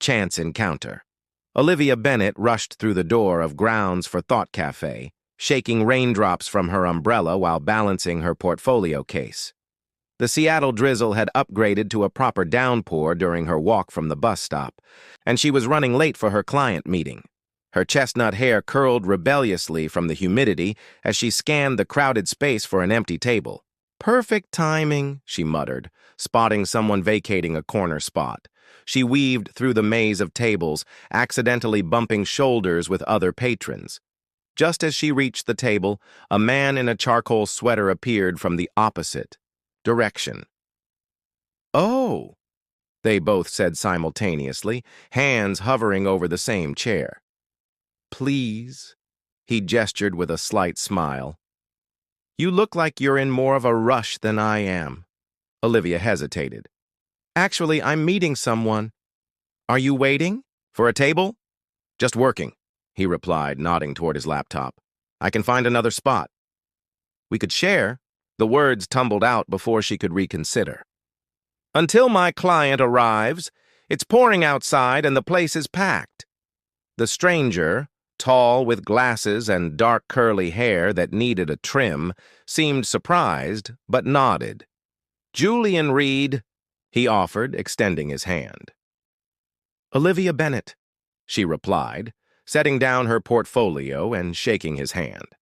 chance encounter. Olivia Bennet rushed through the door of Grounds for Thought Cafe, shaking raindrops from her umbrella while balancing her portfolio case. The Seattle drizzle had upgraded to a proper downpour during her walk from the bus stop, and she was running late for her client meeting. Her chestnut hair curled rebelliously from the humidity as she scanned the crowded space for an empty table. "Perfect timing," she muttered, spotting someone vacating a corner spot. She weaved through the maze of tables, accidentally bumping shoulders with other patrons. Just as she reached the table, a man in a charcoal sweater appeared from the opposite direction. "Oh," they both said simultaneously, hands hovering over the same chair. "Please," he gestured with a slight smile. "You look like you're in more of a rush than I am." Olivia hesitated. "Actually, I'm meeting someone." "Are you waiting? For a table?" "Just working," he replied, nodding toward his laptop. "I can find another spot." "We could share." The words tumbled out before she could reconsider. "Until my client arrives, it's pouring outside and the place is packed." The stranger, tall with glasses and dark curly hair that needed a trim, seemed surprised but nodded. "Julian Reed," he offered, extending his hand. "Olivia Bennet," she replied, setting down her portfolio and shaking his hand.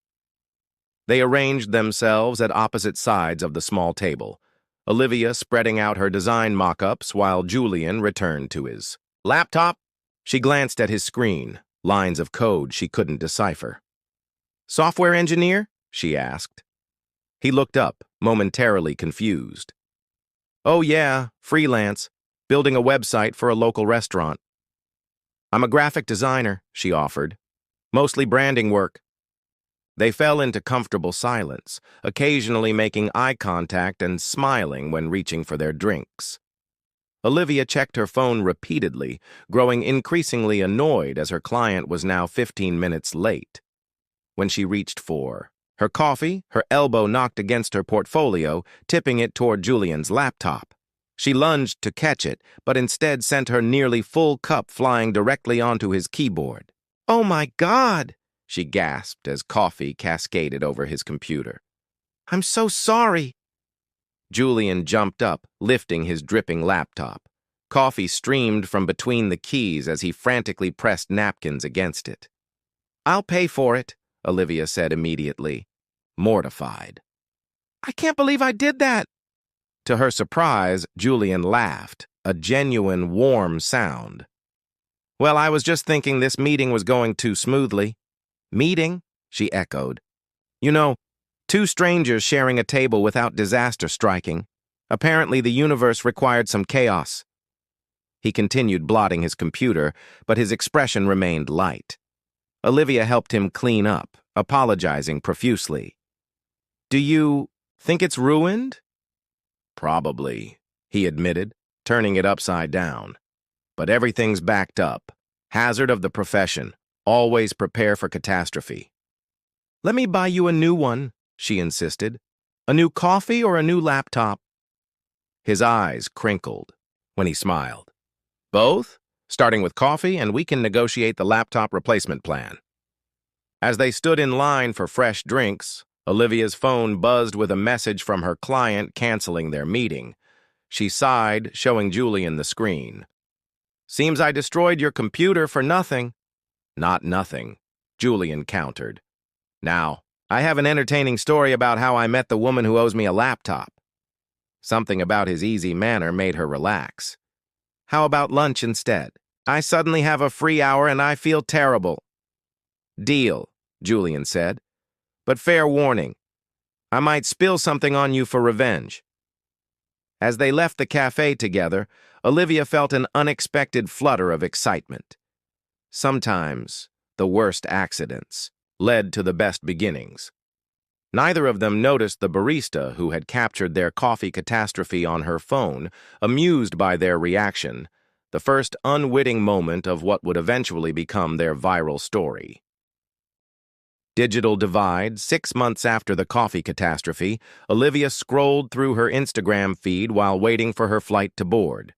They arranged themselves at opposite sides of the small table, Olivia spreading out her design mock-ups while Julian returned to his laptop. She glanced at his screen, lines of code she couldn't decipher. "Software engineer?" she asked. He looked up, momentarily confused. "Oh yeah, freelance, building a website for a local restaurant." "I'm a graphic designer," she offered. "Mostly branding work." They fell into comfortable silence, occasionally making eye contact and smiling when reaching for their drinks. Olivia checked her phone repeatedly, growing increasingly annoyed as her client was now 15 minutes late. When she reached for her coffee, her elbow knocked against her portfolio, tipping it toward Julian's laptop. She lunged to catch it, but instead sent her nearly full cup flying directly onto his keyboard. "Oh my God!" she gasped as coffee cascaded over his computer. "I'm so sorry." Julian jumped up, lifting his dripping laptop. Coffee streamed from between the keys as he frantically pressed napkins against it. "I'll pay for it," Olivia said immediately, mortified. "I can't believe I did that." To her surprise, Julian laughed, a genuine, warm sound. "Well, I was just thinking this meeting was going too smoothly." "Meeting?" she echoed. "You know, two strangers sharing a table without disaster striking. Apparently the universe required some chaos." He continued blotting his computer, but his expression remained light. Olivia helped him clean up, apologizing profusely. "Do you think it's ruined?" "Probably," he admitted, turning it upside down. "But everything's backed up. Hazard of the profession. Always prepare for catastrophe." "Let me buy you a new one," she insisted. "A new coffee or a new laptop?" His eyes crinkled when he smiled. "Both, starting with coffee, and we can negotiate the laptop replacement plan." As they stood in line for fresh drinks, Olivia's phone buzzed with a message from her client canceling their meeting. She sighed, showing Julian the screen. "Seems I destroyed your computer for nothing." "Not nothing," Julian countered. "Now, I have an entertaining story about how I met the woman who owes me a laptop." Something about his easy manner made her relax. "How about lunch instead? I suddenly have a free hour and I feel terrible." "Deal," Julian said. "But fair warning, I might spill something on you for revenge." As they left the cafe together, Olivia felt an unexpected flutter of excitement. Sometimes, the worst accidents led to the best beginnings. Neither of them noticed the barista who had captured their coffee catastrophe on her phone, amused by their reaction, the first unwitting moment of what would eventually become their viral story. Digital divide. 6 months after the coffee catastrophe, Olivia scrolled through her Instagram feed while waiting for her flight to board.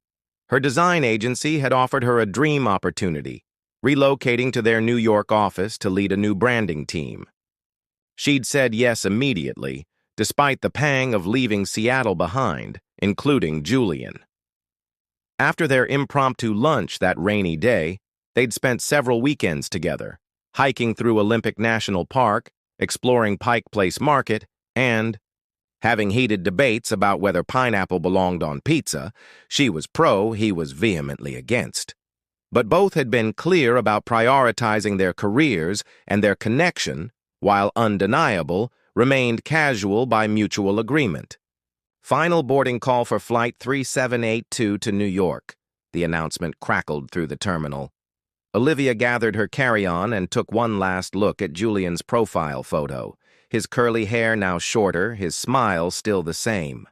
Her design agency had offered her a dream opportunity, relocating to their New York office to lead a new branding team. She'd said yes immediately, despite the pang of leaving Seattle behind, including Julian. After their impromptu lunch that rainy day, they'd spent several weekends together, hiking through Olympic National Park, exploring Pike Place Market, and, having heated debates about whether pineapple belonged on pizza, she was pro, he was vehemently against. But both had been clear about prioritizing their careers, and their connection, while undeniable, remained casual by mutual agreement. Final boarding call for Flight 3782 to New York, the announcement crackled through the terminal. Olivia gathered her carry-on and took one last look at Julian's profile photo, his curly hair now shorter, his smile still the same.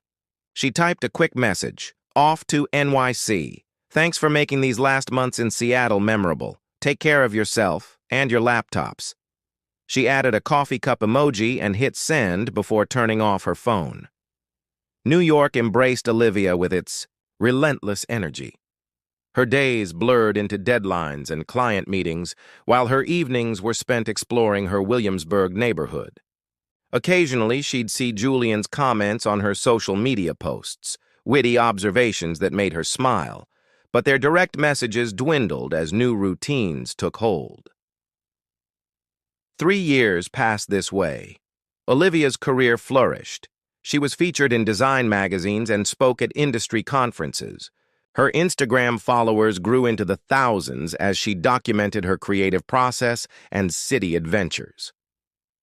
She typed a quick message, "Off to NYC. Thanks for making these last months in Seattle memorable. Take care of yourself and your laptops." She added a coffee cup emoji and hit send before turning off her phone. New York embraced Olivia with its relentless energy. Her days blurred into deadlines and client meetings, while her evenings were spent exploring her Williamsburg neighborhood. Occasionally, she'd see Julian's comments on her social media posts, witty observations that made her smile, but their direct messages dwindled as new routines took hold. 3 years passed this way. Olivia's career flourished. She was featured in design magazines and spoke at industry conferences. Her Instagram followers grew into the thousands as she documented her creative process and city adventures.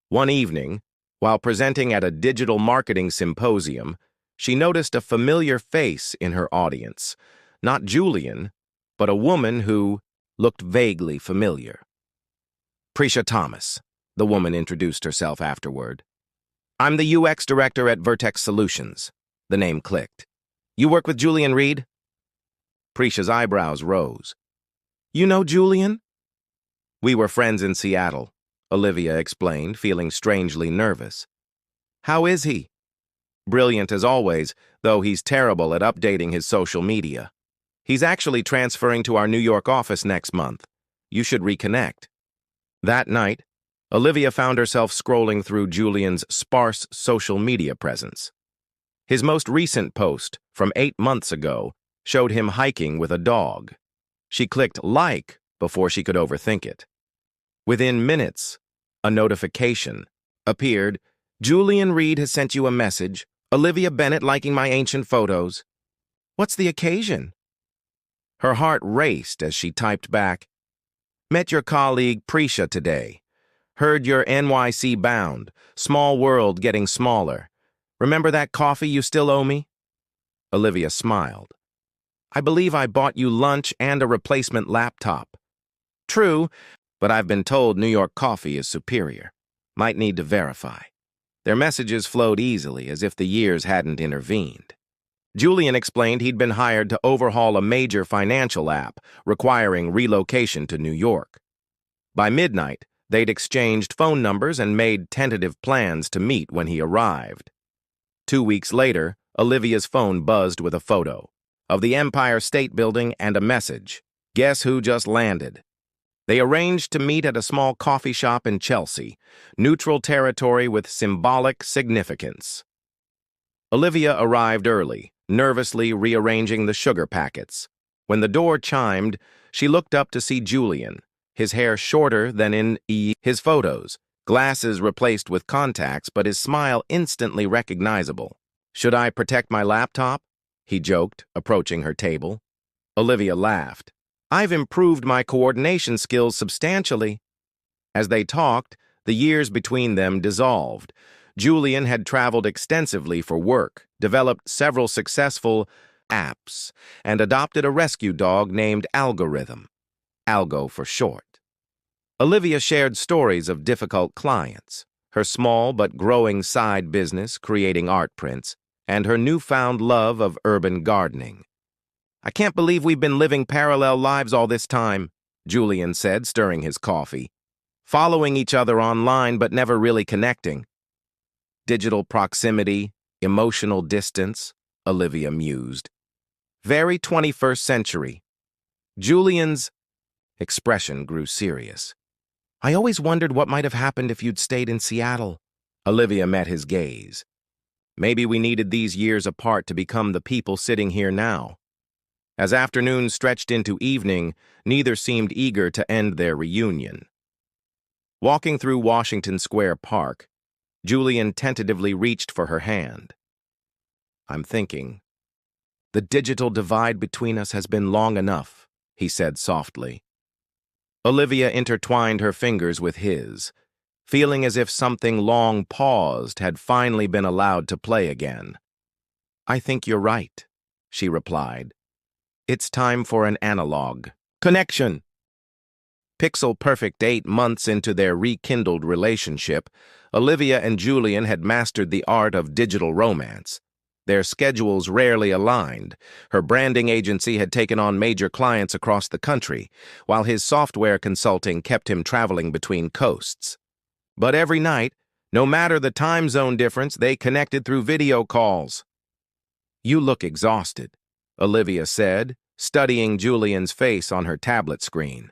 One evening, while presenting at a digital marketing symposium, she noticed a familiar face in her audience. Not Julian, but a woman who looked vaguely familiar. "Prisha Thomas," the woman introduced herself afterward. "I'm the UX director at Vertex Solutions." The name clicked. "You work with Julian Reed?" Prisha's eyebrows rose. "You know Julian?" "We were friends in Seattle," Olivia explained, feeling strangely nervous. "How is he?" "Brilliant as always, though he's terrible at updating his social media. He's actually transferring to our New York office next month. You should reconnect." That night, Olivia found herself scrolling through Julian's sparse social media presence. His most recent post, from 8 months ago, showed him hiking with a dog. She clicked like before she could overthink it. Within minutes, a notification appeared. "Julian Reed has sent you a message. Olivia Bennett liking my ancient photos." "What's the occasion?" Her heart raced as she typed back, "Met your colleague Prisha today. Heard you're NYC bound. Small world getting smaller. Remember that coffee you still owe me?" Olivia smiled. "I believe I bought you lunch and a replacement laptop." "True, but I've been told New York coffee is superior. Might need to verify." Their messages flowed easily, as if the years hadn't intervened. Julian explained he'd been hired to overhaul a major financial app, requiring relocation to New York. By midnight, they'd exchanged phone numbers and made tentative plans to meet when he arrived. 2 weeks later, Olivia's phone buzzed with a photo of the Empire State Building and a message. "Guess who just landed?" They arranged to meet at a small coffee shop in Chelsea, neutral territory with symbolic significance. Olivia arrived early, nervously rearranging the sugar packets. When the door chimed, she looked up to see Julian, his hair shorter than in his photos, glasses replaced with contacts, but his smile instantly recognizable. "Should I protect my laptop?" he joked, approaching her table. Olivia laughed. "I've improved my coordination skills substantially." As they talked, the years between them dissolved. Julian had traveled extensively for work, developed several successful apps, and adopted a rescue dog named Algorithm, Algo for short. Olivia shared stories of difficult clients, her small but growing side business creating art prints, and her newfound love of urban gardening. "I can't believe we've been living parallel lives all this time," Julian said, stirring his coffee. "Following each other online but never really connecting." "Digital proximity, emotional distance," Olivia mused. Very 21st century. Julian's expression grew serious. I always wondered what might have happened if you'd stayed in Seattle. Olivia met his gaze. Maybe we needed these years apart to become the people sitting here now. As afternoon stretched into evening, neither seemed eager to end their reunion. Walking through Washington Square Park, Julian tentatively reached for her hand. I'm thinking, the digital divide between us has been long enough, he said softly. Olivia intertwined her fingers with his, feeling as if something long paused had finally been allowed to play again. I think you're right, she replied. It's time for an analog connection. Pixel-perfect 8 months into their rekindled relationship, Olivia and Julian had mastered the art of digital romance. Their schedules rarely aligned. Her branding agency had taken on major clients across the country, while his software consulting kept him traveling between coasts. But every night, no matter the time zone difference, they connected through video calls. You look exhausted, Olivia said, studying Julian's face on her tablet screen.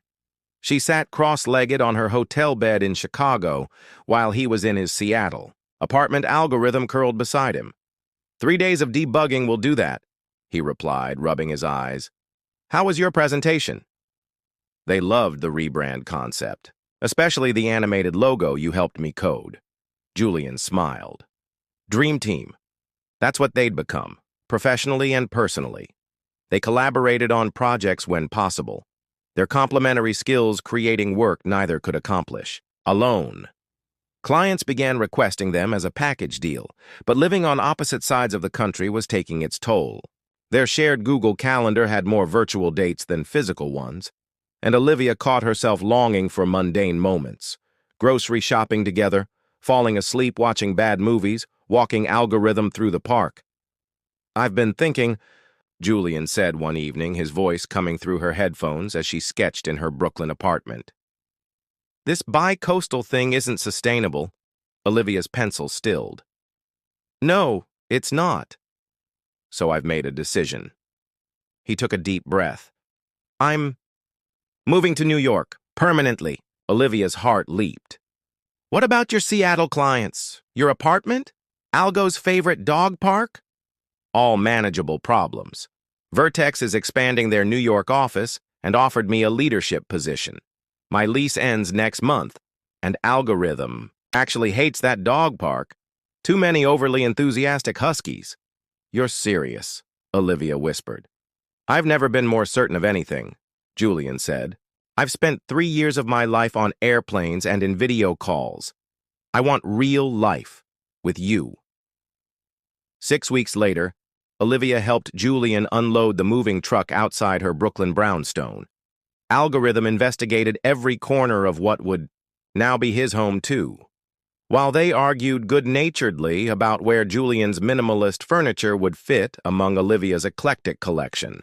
She sat cross-legged on her hotel bed in Chicago while he was in his Seattle apartment. Algorithm curled beside him. 3 days of debugging will do that, he replied, rubbing his eyes. How was your presentation? They loved the rebrand concept, especially the animated logo you helped me code. Julian smiled. Dream team. That's what they'd become, professionally and personally. They collaborated on projects when possible, their complementary skills creating work neither could accomplish alone. Clients began requesting them as a package deal, but living on opposite sides of the country was taking its toll. Their shared Google Calendar had more virtual dates than physical ones, and Olivia caught herself longing for mundane moments. Grocery shopping together, falling asleep watching bad movies, walking Algorithm through the park. I've been thinking, Julian said one evening, his voice coming through her headphones as she sketched in her Brooklyn apartment. This bi-coastal thing isn't sustainable. Olivia's pencil stilled. No, it's not. So I've made a decision. He took a deep breath. I'm moving to New York, permanently. Olivia's heart leaped. What about your Seattle clients? Your apartment? Algo's favorite dog park? All manageable problems. Vertex is expanding their New York office and offered me a leadership position. My lease ends next month, and Algorithm actually hates that dog park. Too many overly enthusiastic huskies. You're serious, Olivia whispered. I've never been more certain of anything, Julian said. I've spent 3 years of my life on airplanes and in video calls. I want real life with you. 6 weeks later, Olivia helped Julian unload the moving truck outside her Brooklyn brownstone. Algorithm investigated every corner of what would now be his home, too. While they argued good-naturedly about where Julian's minimalist furniture would fit among Olivia's eclectic collection.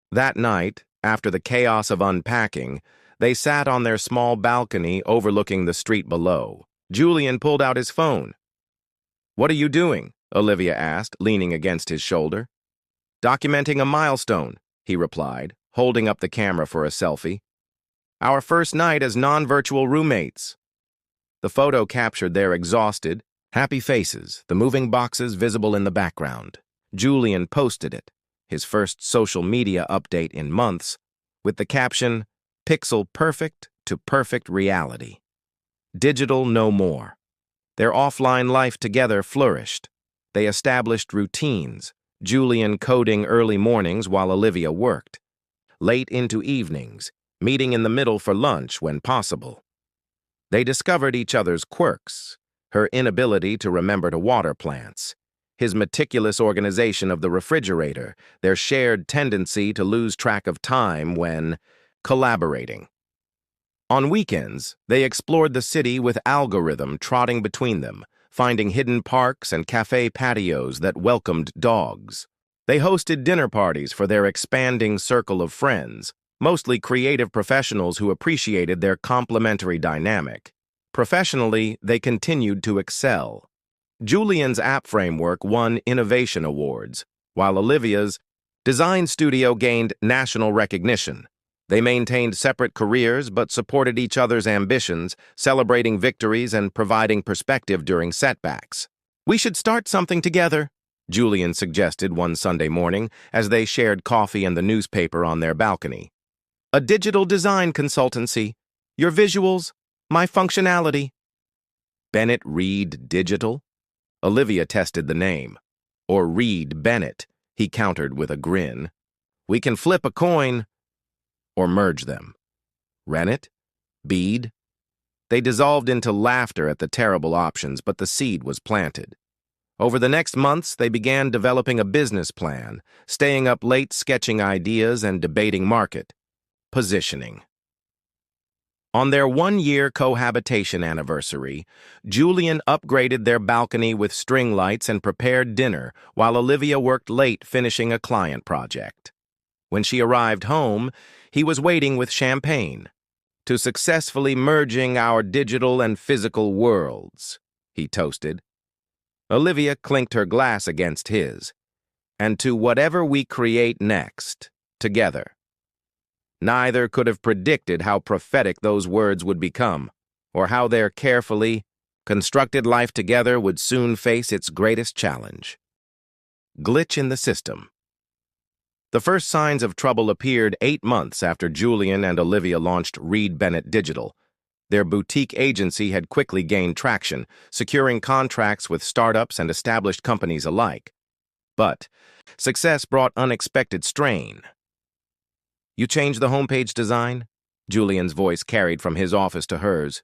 That night, after the chaos of unpacking, they sat on their small balcony overlooking the street below. Julian pulled out his phone. What are you doing? Olivia asked, leaning against his shoulder. Documenting a milestone, he replied, holding up the camera for a selfie. Our first night as non-virtual roommates. The photo captured their exhausted, happy faces, the moving boxes visible in the background. Julian posted it, his first social media update in months, with the caption, Pixel perfect to perfect reality. Digital no more. Their offline life together flourished. They established routines, Julian coding early mornings while Olivia worked. Late into evenings, meeting in the middle for lunch when possible. They discovered each other's quirks, her inability to remember to water plants, his meticulous organization of the refrigerator, their shared tendency to lose track of time when collaborating. On weekends, they explored the city with Algorithm trotting between them, finding hidden parks and cafe patios that welcomed dogs. They hosted dinner parties for their expanding circle of friends, mostly creative professionals who appreciated their complementary dynamic. Professionally, they continued to excel. Julian's app framework won innovation awards, while Olivia's Design Studio gained national recognition. They maintained separate careers but supported each other's ambitions, celebrating victories and providing perspective during setbacks. "We should start something together," Julian suggested one Sunday morning as they shared coffee and the newspaper on their balcony. "A digital design consultancy. Your visuals, my functionality." Bennett Reed Digital? Olivia tested the name. "Or Reed Bennett," he countered with a grin. "We can flip a coin or merge them." Rennet? Bede? They dissolved into laughter at the terrible options, but the seed was planted. Over the next months, they began developing a business plan, staying up late sketching ideas and debating market positioning. On their one-year cohabitation anniversary, Julian upgraded their balcony with string lights and prepared dinner while Olivia worked late finishing a client project. When she arrived home, he was waiting with champagne. "To successfully merging our digital and physical worlds," he toasted. Olivia clinked her glass against his. "And to whatever we create next, together." Neither could have predicted how prophetic those words would become, or how their carefully constructed life together would soon face its greatest challenge. Glitch in the system. The first signs of trouble appeared 8 months after Julian and Olivia launched Reed Bennett Digital. Their boutique agency had quickly gained traction, securing contracts with startups and established companies alike. But success brought unexpected strain. "You changed the homepage design?" Julian's voice carried from his office to hers.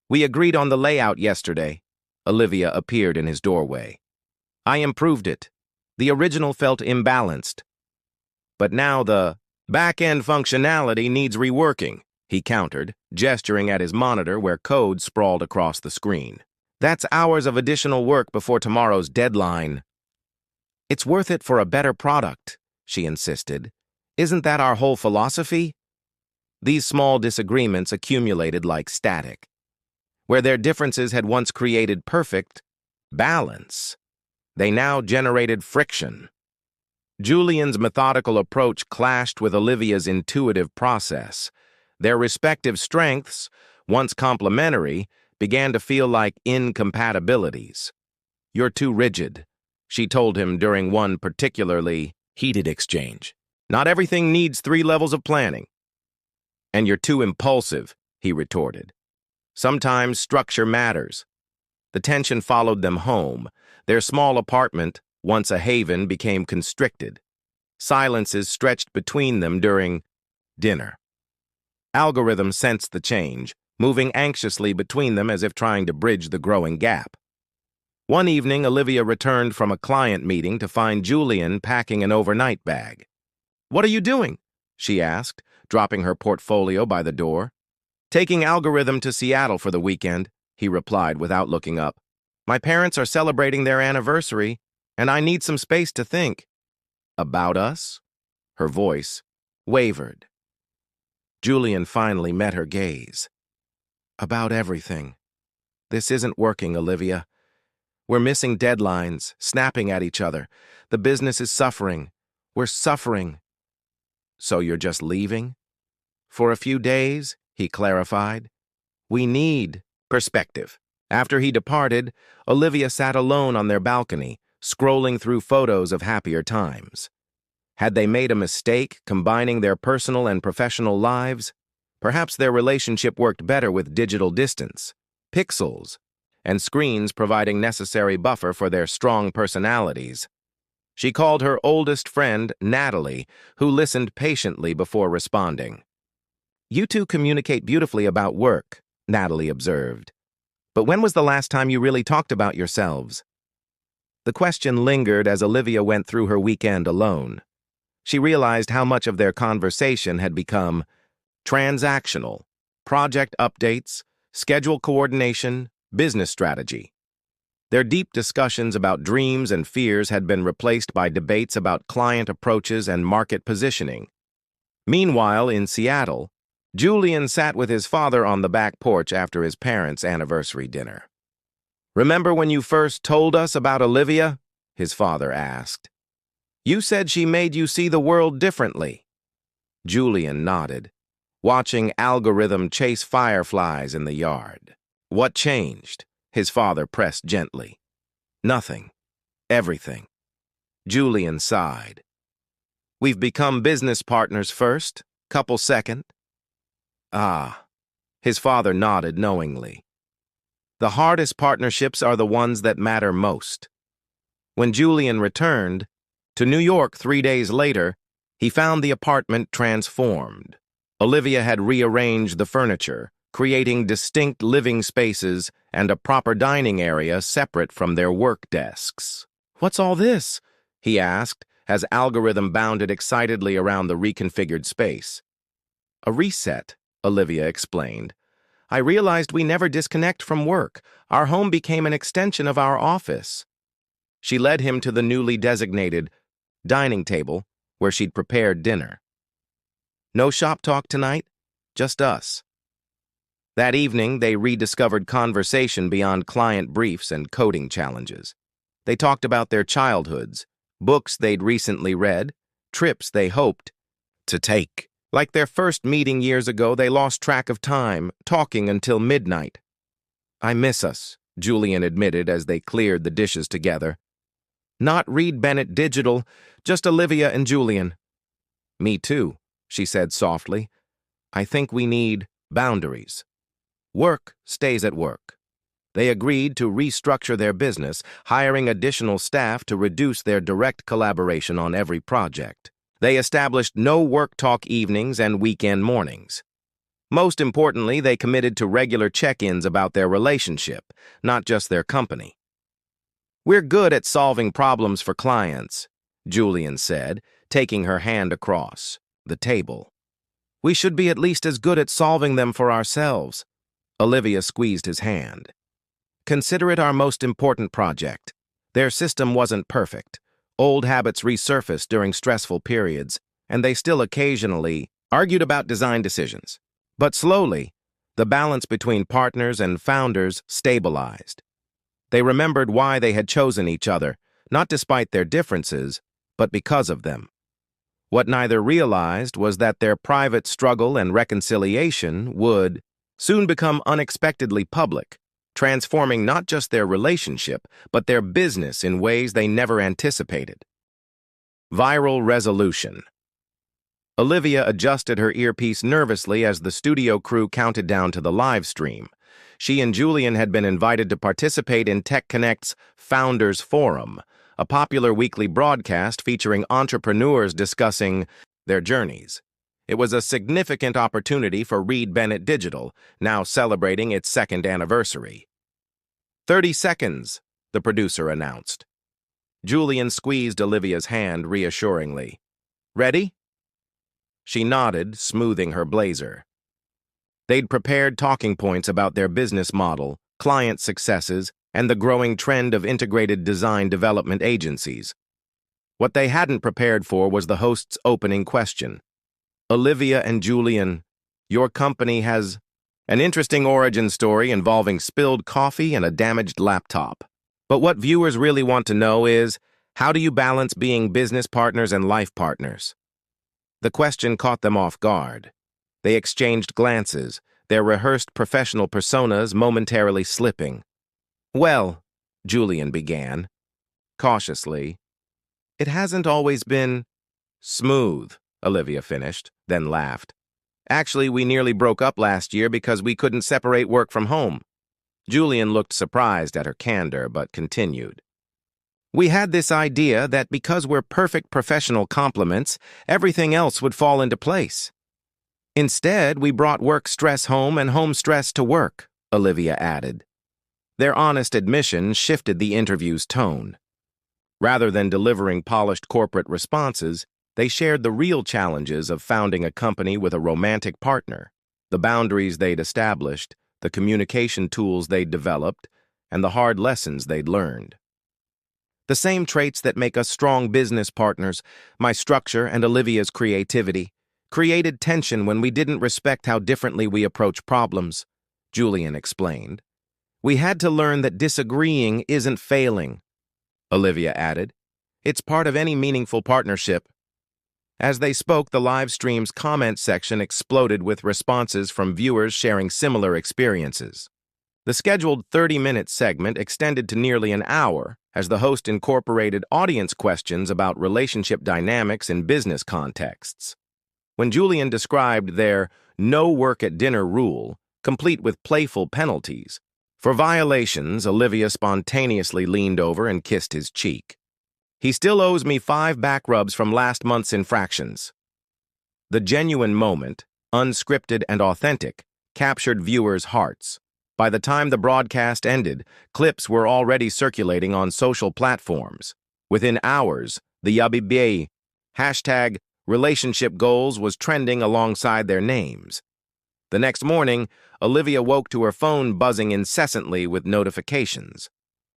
"We agreed on the layout yesterday." Olivia appeared in his doorway. "I improved it. The original felt imbalanced. But now the back-end functionality needs reworking," he countered, gesturing at his monitor where code sprawled across the screen. "That's hours of additional work before tomorrow's deadline." "It's worth it for a better product," she insisted. "Isn't that our whole philosophy?" These small disagreements accumulated like static. Where their differences had once created perfect balance, they now generated friction. Julian's methodical approach clashed with Olivia's intuitive process. Their respective strengths, once complementary, began to feel like incompatibilities. "You're too rigid," she told him during one particularly heated exchange. "Not everything needs 3 levels of planning." "And you're too impulsive," he retorted. "Sometimes structure matters." The tension followed them home. Their small apartment, once a haven, became constricted. Silences stretched between them during dinner. Algorithm sensed the change, moving anxiously between them as if trying to bridge the growing gap. One evening, Olivia returned from a client meeting to find Julian packing an overnight bag. "What are you doing?" she asked, dropping her portfolio by the door. "Taking Algorithm to Seattle for the weekend," he replied without looking up. "My parents are celebrating their anniversary, and I need some space to think." "About us?" Her voice wavered. Julian finally met her gaze. "About everything. This isn't working, Olivia. We're missing deadlines, snapping at each other. The business is suffering. We're suffering." "So you're just leaving?" "For a few days," he clarified. "We need perspective." After he departed, Olivia sat alone on their balcony, scrolling through photos of happier times. Had they made a mistake combining their personal and professional lives? Perhaps their relationship worked better with digital distance, pixels, and screens providing necessary buffer for their strong personalities. She called her oldest friend, Natalie, who listened patiently before responding. "You two communicate beautifully about work," Natalie observed. "But when was the last time you really talked about yourselves?" The question lingered as Olivia went through her weekend alone. She realized how much of their conversation had become transactional, project updates, schedule coordination, business strategy. Their deep discussions about dreams and fears had been replaced by debates about client approaches and market positioning. Meanwhile, in Seattle, Julian sat with his father on the back porch after his parents' anniversary dinner. "Remember when you first told us about Olivia?" his father asked. You said she made you see the world differently. Julian nodded, watching Algorithm chase fireflies in the yard. What changed? His father pressed gently. Nothing. Everything. Julian sighed. We've become business partners first, couple second. Ah. His father nodded knowingly. The hardest partnerships are the ones that matter most. When Julian returned to New York 3 days later, he found the apartment transformed. Olivia had rearranged the furniture, creating distinct living spaces and a proper dining area separate from their work desks. "What's all this?" he asked, as Algorithm bounded excitedly around the reconfigured space. "A reset," Olivia explained. "I realized we never disconnect from work. Our home became an extension of our office." She led him to the newly designated dining table where she'd prepared dinner. "No shop talk tonight? Just us." That evening, they rediscovered conversation beyond client briefs and coding challenges. They talked about their childhoods, books they'd recently read, trips they hoped to take. Like their first meeting years ago, they lost track of time, talking until midnight. "I miss us," Julian admitted as they cleared the dishes together. "Not Reed Bennett Digital, just Olivia and Julian." "Me too," she said softly. "I think we need boundaries. Work stays at work." They agreed to restructure their business, hiring additional staff to reduce their direct collaboration on every project. They established no work talk evenings and weekend mornings. Most importantly, they committed to regular check-ins about their relationship, not just their company. "We're good at solving problems for clients," Julian said, taking her hand across the table. "We should be at least as good at solving them for ourselves." Olivia squeezed his hand. "Consider it our most important project. Their system wasn't perfect. Old habits resurfaced during stressful periods, and they still occasionally argued about design decisions. But slowly, the balance between partners and founders stabilized. They remembered why they had chosen each other, not despite their differences, but because of them. What neither realized was that their private struggle and reconciliation would soon become unexpectedly public, transforming not just their relationship, but their business in ways they never anticipated. Viral resolution. Olivia adjusted her earpiece nervously as the studio crew counted down to the live stream. She and Julian had been invited to participate in Tech Connect's Founders Forum, a popular weekly broadcast featuring entrepreneurs discussing their journeys. It was a significant opportunity for Reed Bennett Digital, now celebrating its 2nd anniversary. 30 seconds, the producer announced. Julian squeezed Olivia's hand reassuringly. "Ready?" She nodded, smoothing her blazer. They'd prepared talking points about their business model, client successes, and the growing trend of integrated design development agencies. What they hadn't prepared for was the host's opening question. "Olivia and Julian, your company has an interesting origin story involving spilled coffee and a damaged laptop. But what viewers really want to know is, how do you balance being business partners and life partners?" The question caught them off guard. They exchanged glances, their rehearsed professional personas momentarily slipping. "Well," Julian began, cautiously, "it hasn't always been smooth," Olivia finished, then laughed. "Actually, we nearly broke up last year because we couldn't separate work from home." Julian looked surprised at her candor, but continued. "We had this idea that because we're perfect professional complements, everything else would fall into place. Instead, we brought work stress home and home stress to work," Olivia added. Their honest admission shifted the interview's tone. Rather than delivering polished corporate responses, they shared the real challenges of founding a company with a romantic partner, the boundaries they'd established, the communication tools they'd developed, and the hard lessons they'd learned. "The same traits that make us strong business partners, my structure and Olivia's creativity, created tension when we didn't respect how differently we approach problems," Julian explained. "We had to learn that disagreeing isn't failing," Olivia added. It's part of any meaningful partnership. As they spoke, the live stream's comment section exploded with responses from viewers sharing similar experiences. The scheduled 30-minute segment extended to nearly an hour as the host incorporated audience questions about relationship dynamics in business contexts. When Julian described their no work at dinner rule, complete with playful penalties, for violations, Olivia spontaneously leaned over and kissed his cheek. He still owes me 5 back rubs from last month's infractions. The genuine moment, unscripted and authentic, captured viewers' hearts. By the time the broadcast ended, clips were already circulating on social platforms. Within hours, the Yabibiye hashtag relationship goals was trending alongside their names. The next morning, Olivia woke to her phone buzzing incessantly with notifications.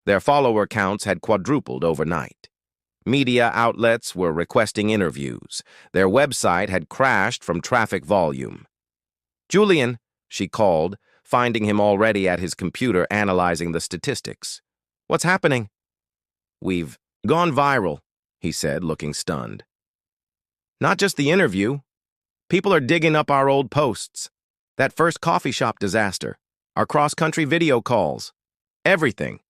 Their follower counts had quadrupled overnight. Media outlets were requesting interviews. Their website had crashed from traffic volume. "Julian," she called, finding him already at his computer analyzing the statistics. "What's happening?" "We've gone viral," he said, looking stunned. "Not just the interview. People are digging up our old posts. That first coffee shop disaster, our cross-country video calls, everything."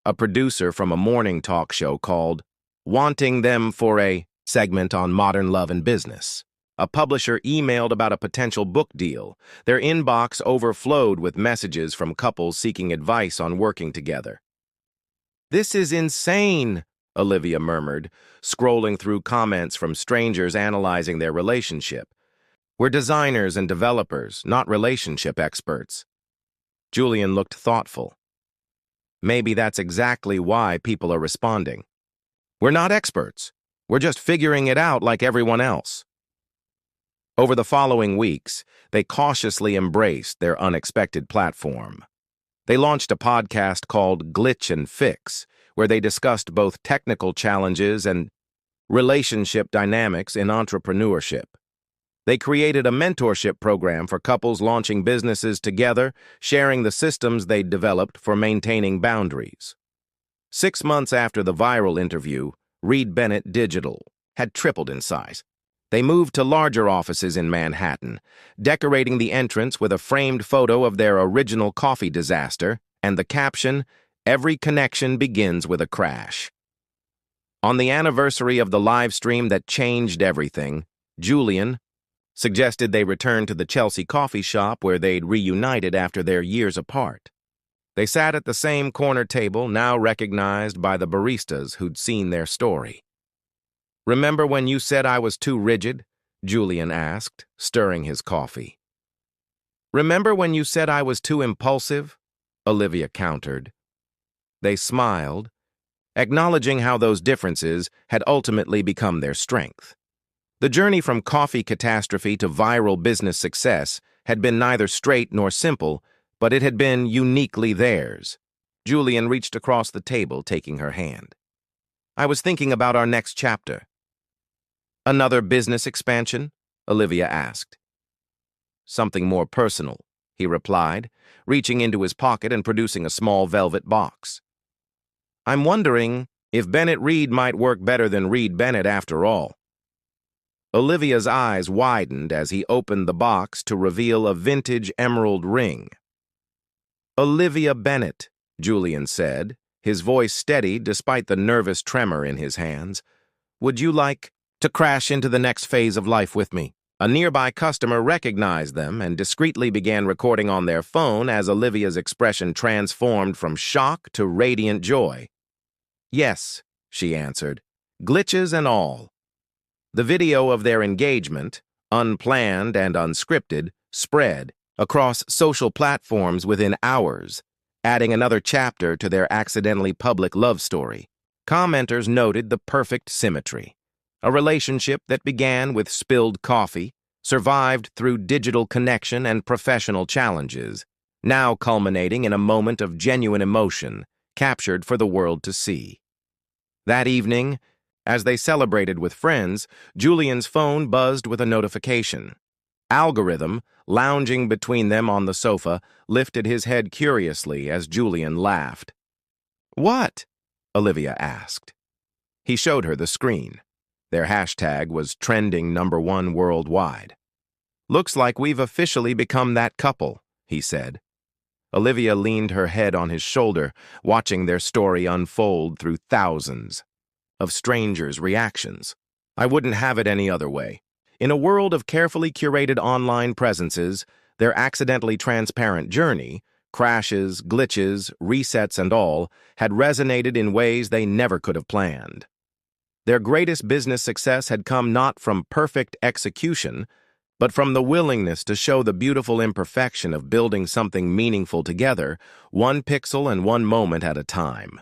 A producer from a morning talk show called, wanting them for a segment on modern love and business. A publisher emailed about a potential book deal. Their inbox overflowed with messages from couples seeking advice on working together. "This is insane," Olivia murmured, scrolling through comments from strangers analyzing their relationship. "We're designers and developers, not relationship experts." Julian looked thoughtful. Maybe that's exactly why people are responding. "We're not experts. We're just figuring it out like everyone else." Over the following weeks, they cautiously embraced their unexpected platform. They launched a podcast called Glitch and Fix, where they discussed both technical challenges and relationship dynamics in entrepreneurship. They created a mentorship program for couples launching businesses together, sharing the systems they'd developed for maintaining boundaries. 6 months after the viral interview, Reed Bennett Digital had tripled in size. They moved to larger offices in Manhattan, decorating the entrance with a framed photo of their original coffee disaster and the caption, "Every connection begins with a crash." On the anniversary of the live stream that changed everything, Julian suggested they return to the Chelsea coffee shop where they'd reunited after their years apart. They sat at the same corner table, now recognized by the baristas who'd seen their story. "Remember when you said I was too rigid?" Julian asked, stirring his coffee. "Remember when you said I was too impulsive?" Olivia countered. They smiled, acknowledging how those differences had ultimately become their strength. The journey from coffee catastrophe to viral business success had been neither straight nor simple, but it had been uniquely theirs. Julian reached across the table, taking her hand. "I was thinking about our next chapter." "Another business expansion?" Olivia asked. "Something more personal," he replied, reaching into his pocket and producing a small velvet box. "I'm wondering if Bennett Reed might work better than Reed Bennett after all." Olivia's eyes widened as he opened the box to reveal a vintage emerald ring. "Olivia Bennett," Julian said, his voice steady despite the nervous tremor in his hands. "Would you like to crash into the next phase of life with me?" A nearby customer recognized them and discreetly began recording on their phone as Olivia's expression transformed from shock to radiant joy. "Yes," she answered, "glitches and all." The video of their engagement, unplanned and unscripted, spread across social platforms within hours, adding another chapter to their accidentally public love story. Commenters noted the perfect symmetry. A relationship that began with spilled coffee, survived through digital connection and professional challenges, now culminating in a moment of genuine emotion, captured for the world to see. That evening, as they celebrated with friends, Julian's phone buzzed with a notification. Algorithm, lounging between them on the sofa, lifted his head curiously as Julian laughed. "What?" Olivia asked. He showed her the screen. Their hashtag was trending #1 worldwide. "Looks like we've officially become that couple," he said. Olivia leaned her head on his shoulder, watching their story unfold through thousands of strangers' reactions. I wouldn't have it any other way. In a world of carefully curated online presences, their accidentally transparent journey, crashes, glitches, resets, and all, had resonated in ways they never could have planned. Their greatest business success had come not from perfect execution, but from the willingness to show the beautiful imperfection of building something meaningful together, one pixel and one moment at a time.